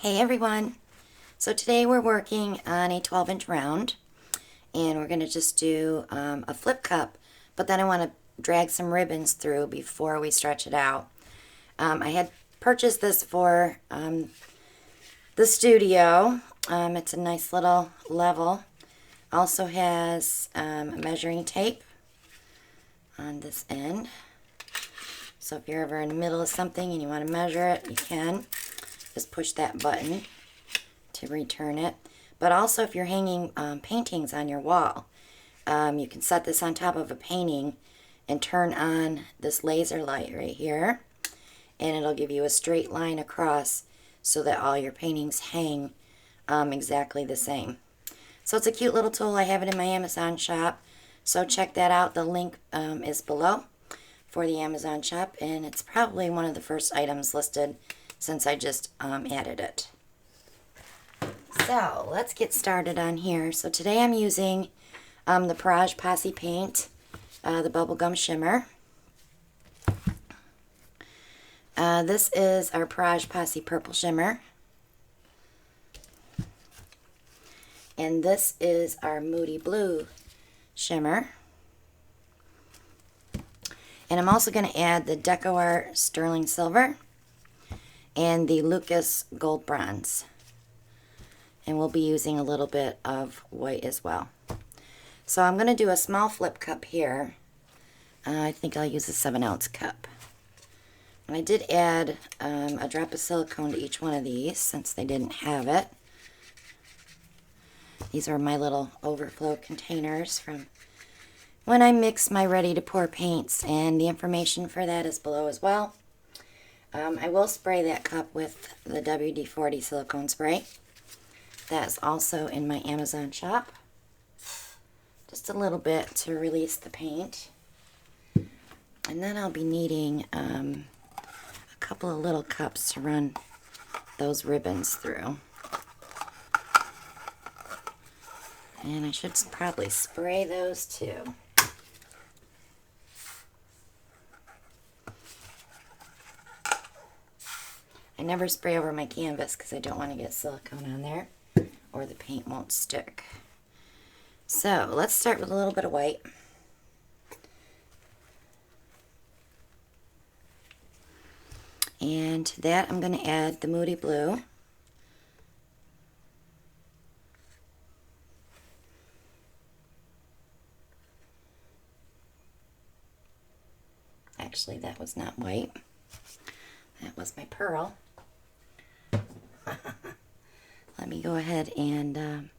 Hey everyone! So today we're working on a 12-inch round, and we're going to just do a flip cup, but then I want to drag some ribbons through before we stretch it out. I had purchased this for the studio. It's a nice little level. Also has measuring tape on this end. So if you're ever in the middle of something and you want to measure it, you can. Just push that button to return it. But also if you're hanging paintings on your wall, you can set this on top of a painting and turn on this laser light right here, and it'll give you a straight line across so that all your paintings hang exactly the same. So it's a cute little tool. I have it in my Amazon shop, so check that out. The link is below for the Amazon shop, and it's probably one of the first items listed since I just added it. So let's get started on here. So today I'm using the Praj Posse paint, the bubblegum shimmer. This is our Praj Posse purple shimmer. And this is our Moody blue shimmer. And I'm also going to add the Deco Art sterling silver and the Lucas gold bronze. And we'll be using a little bit of white as well. So I'm going to do a small flip cup here. I think I'll use a 7-ounce cup. And I did add a drop of silicone to each one of these since they didn't have it. These are my little overflow containers from when I mix my ready to pour paints, and the information for that is below as well. I will spray that cup with the WD-40 silicone spray. That's also in my Amazon shop. Just a little bit to release the paint. And then I'll be needing a couple of little cups to run those ribbons through. And I should probably spray those too. I never spray over my canvas because I don't want to get silicone on there or the paint won't stick. So let's start with a little bit of white. And to that I'm going to add the Moody blue. Actually, that was not white. That was my pearl. Let me go ahead and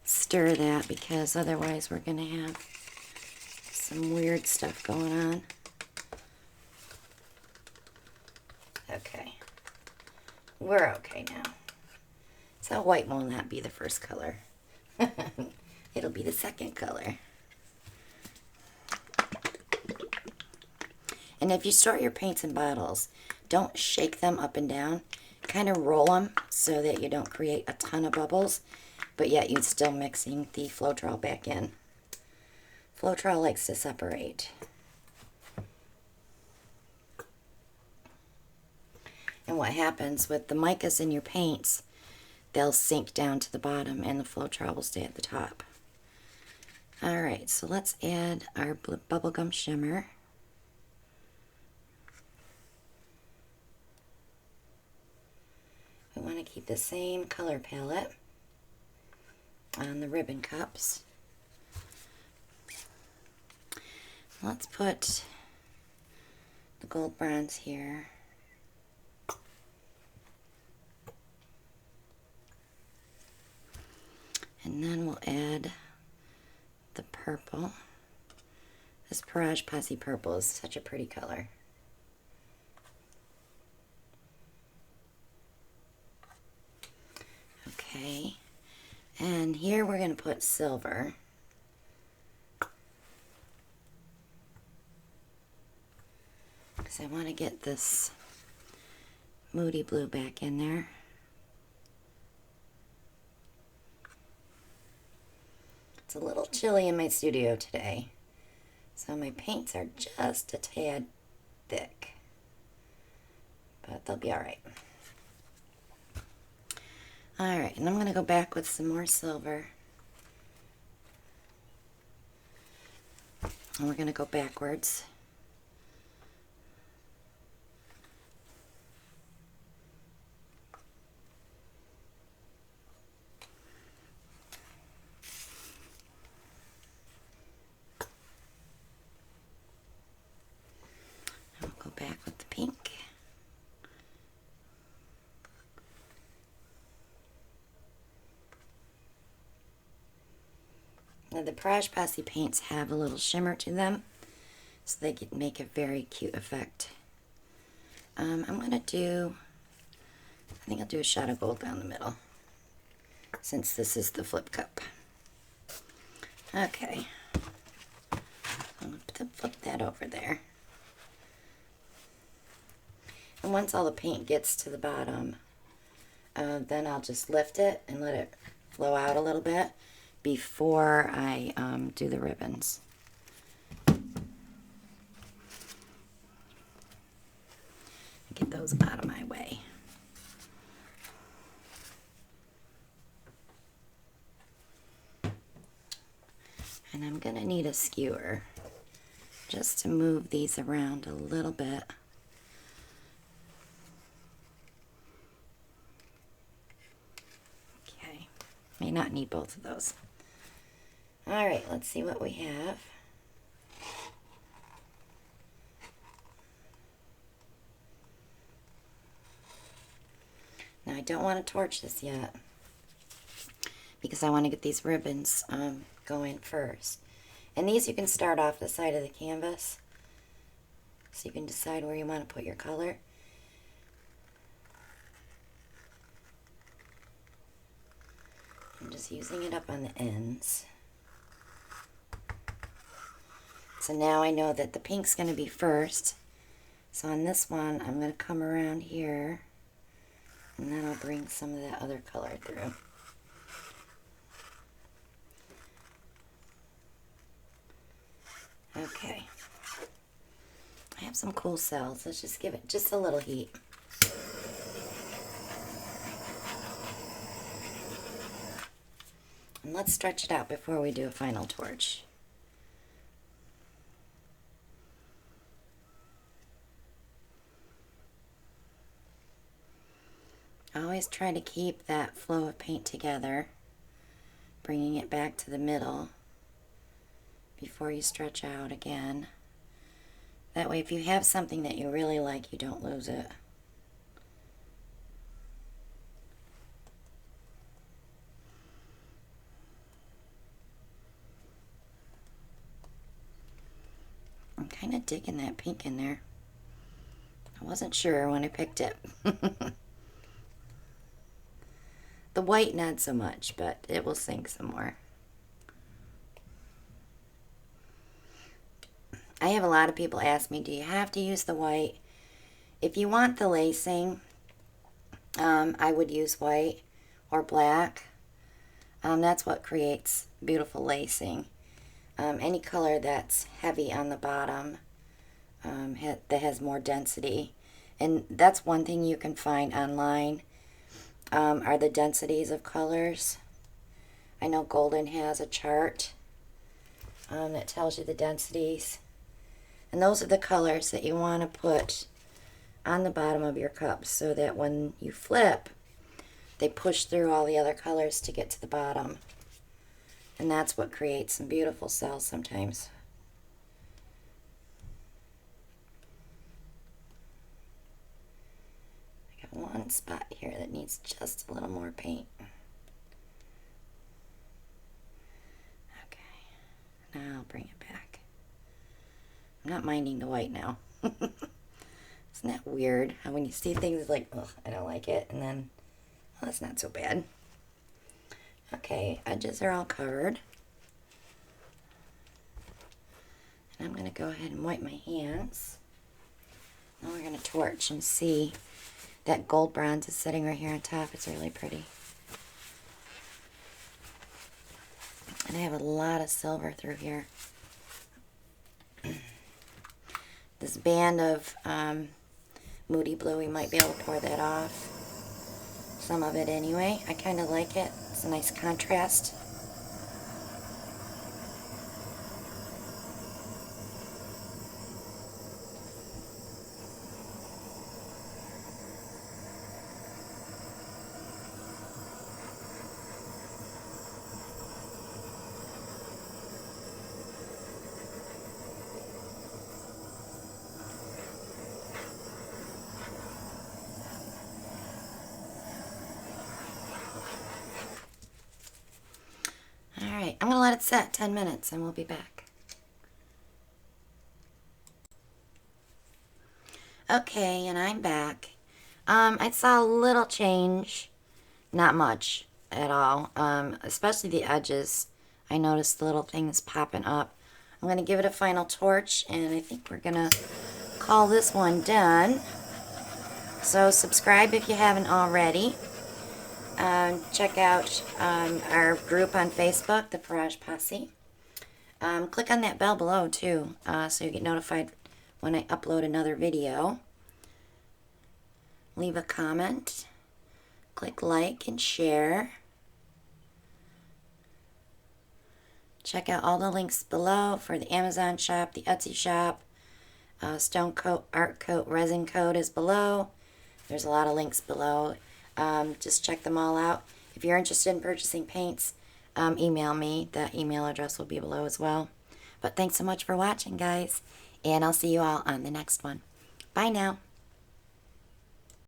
stir that, because otherwise we're going to have some weird stuff going on. Okay. We're okay now. So white will not be the first color. It'll be the second color. And if you store your paints in bottles, don't shake them up and down. Kind of roll them so that you don't create a ton of bubbles, but yet you're still mixing the Floetrol back in. Floetrol likes to separate. And what happens with the micas in your paints, they'll sink down to the bottom and the Floetrol will stay at the top. Alright, so let's add our bubblegum shimmer. We want to keep the same color palette on the ribbon cups. Let's put the gold bronze here. And then we'll add the purple. This Praj Posse purple is such a pretty color. Okay, and here we're going to put silver. Because I want to get this Moody blue back in there. It's a little chilly in my studio today, so my paints are just a tad thick, but they'll be alright. Alright, and I'm going to go back with some more silver. And we're going to go backwards. And we'll go back with the pink. Now the Praj Posse paints have a little shimmer to them, so they can make a very cute effect. I'm going to do, I think I'll do a shot of gold down the middle, since this is the flip cup. Okay, I'm going to flip that over there. And once all the paint gets to the bottom, then I'll just lift it and let it flow out a little bit before I do the ribbons. Get those out of my way. And I'm going to need a skewer just to move these around a little bit. Okay, may not need both of those. Alright, let's see what we have. Now I don't want to torch this yet because I want to get these ribbons going first. And these you can start off the side of the canvas, so you can decide where you want to put your color. I'm just using it up on the ends. So now I know that the pink's going to be first. So on this one, I'm going to come around here, and then I'll bring some of that other color through. Okay. I have some cool cells. Let's just give it just a little heat. And let's stretch it out before we do a final torch. Always try to keep that flow of paint together, bringing it back to the middle before you stretch out again. That way, if you have something that you really like, you don't lose it. I'm kind of digging that pink in there. I wasn't sure when I picked it. The white, not so much, but it will sink some more. I have a lot of people ask me, do you have to use the white? If you want the lacing, I would use white or black. That's what creates beautiful lacing. Any color that's heavy on the bottom, that has more density. And that's one thing you can find online, are the densities of colors. I know Golden has a chart that tells you the densities. And those are the colors that you want to put on the bottom of your cups so that when you flip, they push through all the other colors to get to the bottom. And that's what creates some beautiful cells sometimes. I got one spot here that needs just a little more paint. Okay, now I'll bring it back. I'm not minding the white now. Isn't that weird? How when you see things like, oh, I don't like it, and then, oh, that's not so bad. Okay, edges are all covered. And I'm going to go ahead and wipe my hands. Now we're going to torch and see that gold bronze is sitting right here on top. It's really pretty. And I have a lot of silver through here. This band of Moody Blue, we might be able to pour that off. Some of it anyway. I kind of like it. It's a nice contrast. Alright, I'm going to let it set 10 minutes and we'll be back. Okay, and I'm back. I saw a little change. Not much at all. Especially the edges. I noticed the little things popping up. I'm going to give it a final torch, and I think we're going to call this one done. So subscribe if you haven't already. Check out our group on Facebook, the Garage Posse. Click on that bell below too, so you get notified when I upload another video. Leave a comment. Click like and share. Check out all the links below for the Amazon shop, the Etsy shop. Stone Coat, Art Coat, Resin Code is below. There's a lot of links below. Just check them all out. If you're interested in purchasing paints, email me. The email address will be below as well. But thanks so much for watching, guys. And I'll see you all on the next one. Bye now.